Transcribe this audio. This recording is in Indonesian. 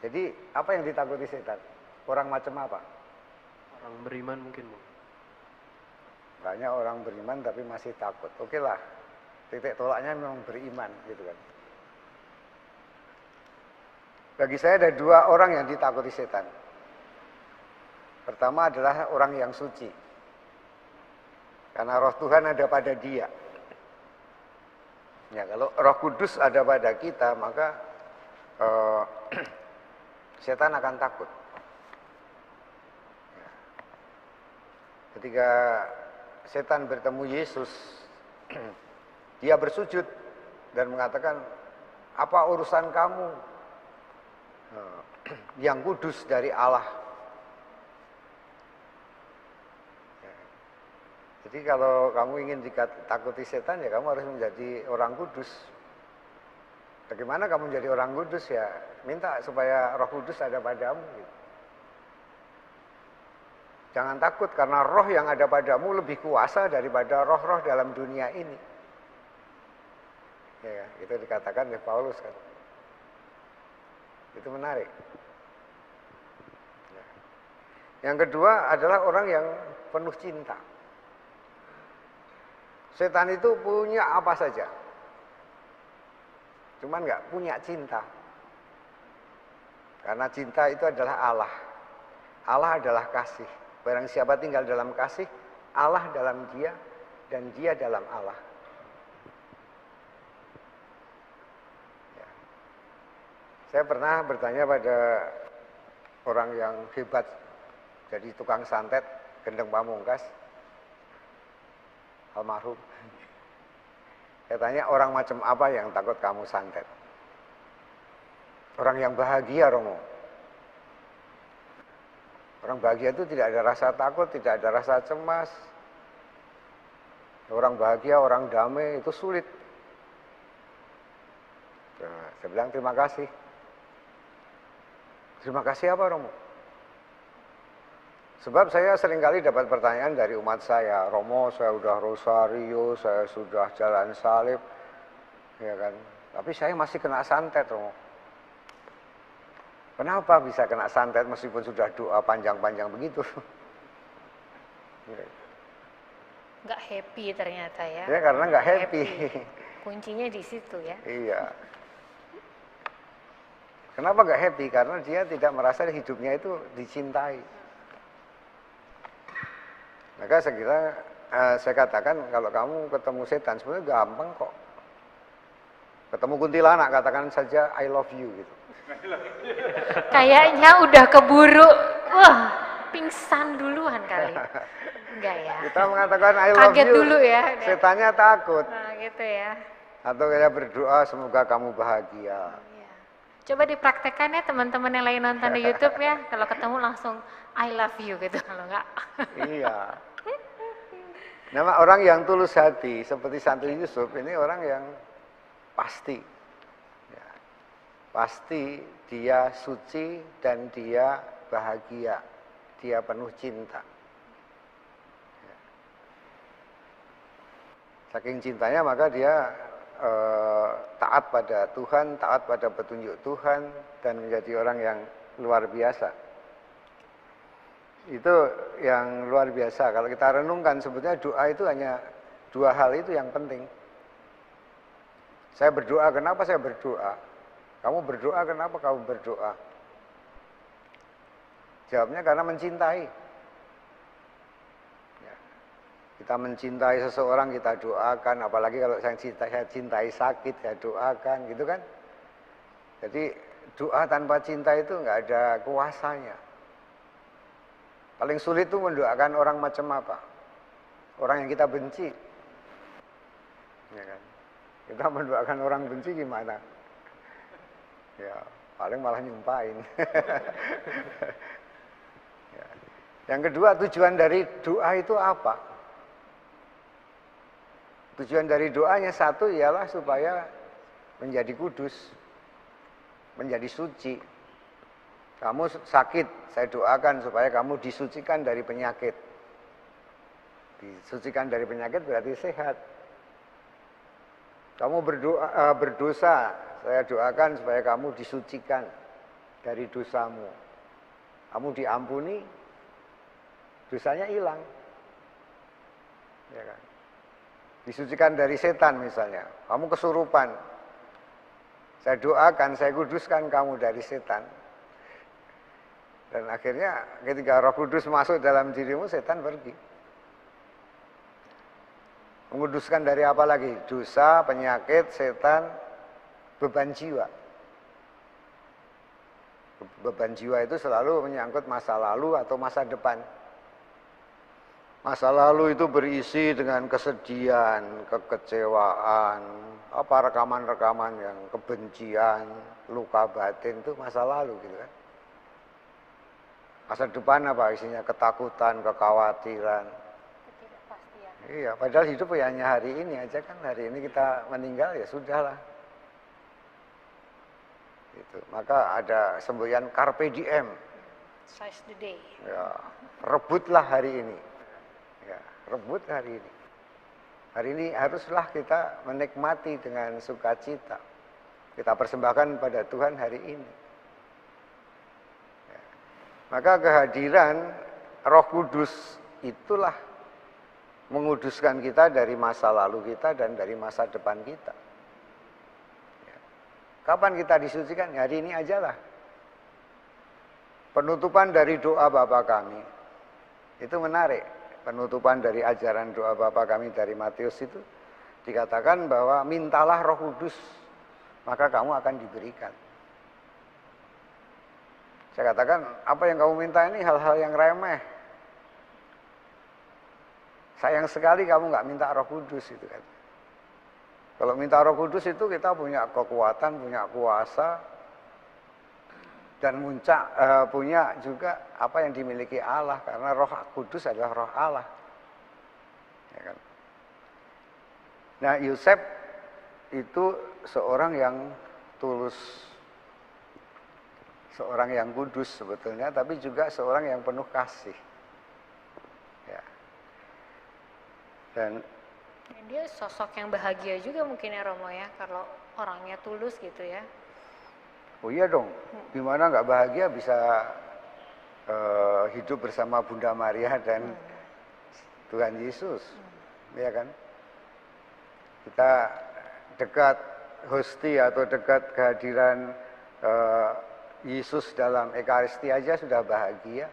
Jadi apa yang ditakuti setan? Orang macam apa? Orang beriman mungkin, Bu. Banyak orang beriman tapi masih takut. Oke lah, titik tolaknya memang beriman gitu kan. Bagi saya ada dua orang yang ditakuti setan. Pertama adalah orang yang suci. Karena roh Tuhan ada pada dia. Ya, kalau Roh Kudus ada pada kita, maka setan akan takut. Ya. Ketika setan bertemu Yesus, dia bersujud dan mengatakan, apa urusan kamu yang kudus dari Allah? Ya. Jadi kalau kamu ingin ditakuti setan, ya kamu harus menjadi orang kudus. Bagaimana kamu menjadi orang kudus? Ya minta supaya Roh Kudus ada padamu gitu. Jangan takut karena roh yang ada padamu lebih kuasa daripada roh-roh dalam dunia ini. Ya, itu dikatakan oleh Paulus kan. Itu menarik. Ya. Yang kedua adalah orang yang penuh cinta. Setan itu punya apa saja, cuman nggak punya cinta. Karena cinta itu adalah Allah. Allah adalah kasih. Barang siapa tinggal dalam kasih, Allah dalam dia, dan dia dalam Allah. Ya. Saya pernah bertanya pada orang yang hebat, jadi tukang santet, Gendeng Pamungkas, almarhum. Saya tanya, orang macam apa yang takut kamu santet? Orang yang bahagia, Romo. Orang bahagia itu tidak ada rasa takut, tidak ada rasa cemas. Orang bahagia, orang damai itu sulit. Nah, saya bilang terima kasih. Terima kasih apa, Romo? Sebab saya seringkali dapat pertanyaan dari umat saya, Romo, saya sudah rosario, saya sudah jalan salib, ya kan? Tapi saya masih kena santet, Romo. Kenapa bisa kena santet meskipun sudah doa panjang-panjang begitu? Nggak happy ternyata ya. Ya karena nggak happy. Kuncinya di situ ya. Iya. Kenapa nggak happy? Karena dia tidak merasa hidupnya itu dicintai. Maka saya katakan kalau kamu ketemu setan sebenarnya gampang kok. Ketemu kuntilanak katakan saja I love you gitu. Kayaknya udah keburu, wah pingsan duluan kali. Enggak ya. Kita mengatakan I love Kaget you. Dulu ya. Setannya takut. Nah gitu ya. Atau kita berdoa semoga kamu bahagia. Ya. Coba dipraktekkan ya teman-teman yang lagi nonton di YouTube ya. Kalau ketemu langsung I love you gitu. Kalau enggak. Iya. Nama orang yang tulus hati seperti Santri Yusuf ini orang yang pasti. Ya. Pasti dia suci dan dia bahagia. Dia penuh cinta. Ya. Saking cintanya maka dia taat pada Tuhan, taat pada petunjuk Tuhan, dan menjadi orang yang luar biasa. Itu yang luar biasa. Kalau kita renungkan sebetulnya doa itu hanya dua hal itu yang penting. Saya berdoa, kenapa saya berdoa? Kamu berdoa, kenapa kamu berdoa? Jawabnya karena mencintai. Ya. Kita mencintai seseorang, kita doakan. Apalagi kalau saya cintai sakit, saya doakan, gitu kan? Jadi doa tanpa cinta itu nggak ada kuasanya. Paling sulit itu mendoakan orang macam apa? Orang yang kita benci. Ya kan? Kita mendoakan orang benci gimana? Ya, paling malah nyumpain. Ya. Yang kedua, tujuan dari doa itu apa? Tujuan dari doanya satu ialah supaya menjadi kudus, menjadi suci. Kamu sakit, saya doakan supaya kamu disucikan dari penyakit. Disucikan dari penyakit berarti sehat. Kamu berdosa, saya doakan supaya kamu disucikan. dari dosamu. Kamu diampuni, dosanya hilang. Ya kan? Disucikan dari setan misalnya. Kamu kesurupan. Saya doakan, saya kuduskan kamu dari setan. Dan akhirnya ketika Roh Kudus masuk dalam dirimu, setan pergi. Menguduskan dari apa lagi? Dosa, penyakit, setan, beban jiwa. Beban jiwa itu selalu menyangkut masa lalu atau masa depan. Masa lalu itu berisi dengan kesedihan, kekecewaan, apa rekaman-rekaman yang kebencian, luka batin itu masa lalu gitu kan. Masa depan apa isinya? Ketakutan, kekhawatiran. Ketidakpastian. Iya, padahal hidup ya hanya hari ini aja kan. Hari ini kita meninggal ya sudahlah. Itu. Maka ada semboyan carpe diem. Seize the day. Ya, rebutlah hari ini. Ya, rebut hari ini. Hari ini haruslah kita menikmati dengan sukacita. Kita persembahkan pada Tuhan hari ini. Ya. Maka kehadiran Roh Kudus itulah menguduskan kita dari masa lalu kita dan dari masa depan kita. Ya. Kapan kita disucikan? Hari ini ajalah. Penutupan dari doa Bapa kami. Itu menarik. Penutupan dari ajaran doa Bapa kami dari Matius itu dikatakan bahwa mintalah Roh Kudus, maka kamu akan diberikan. Saya katakan, apa yang kamu minta ini hal-hal yang remeh. Sayang sekali kamu nggak minta Roh Kudus itu kan. Kalau minta Roh Kudus itu kita punya kekuatan, punya kuasa, dan punya juga apa yang dimiliki Allah, karena Roh Kudus adalah Roh Allah. Ya kan? Nah, Yosef itu seorang yang tulus, seorang yang kudus sebetulnya, tapi juga seorang yang penuh kasih. Ya. Dan dia sosok yang bahagia juga mungkin ya Romo ya, kalau orangnya tulus gitu ya. oh iya dong, gimana nggak bahagia bisa hidup bersama Bunda Maria dan Tuhan Yesus, ya kan? Kita dekat hosti atau dekat kehadiran Yesus dalam Ekaristi aja sudah bahagia.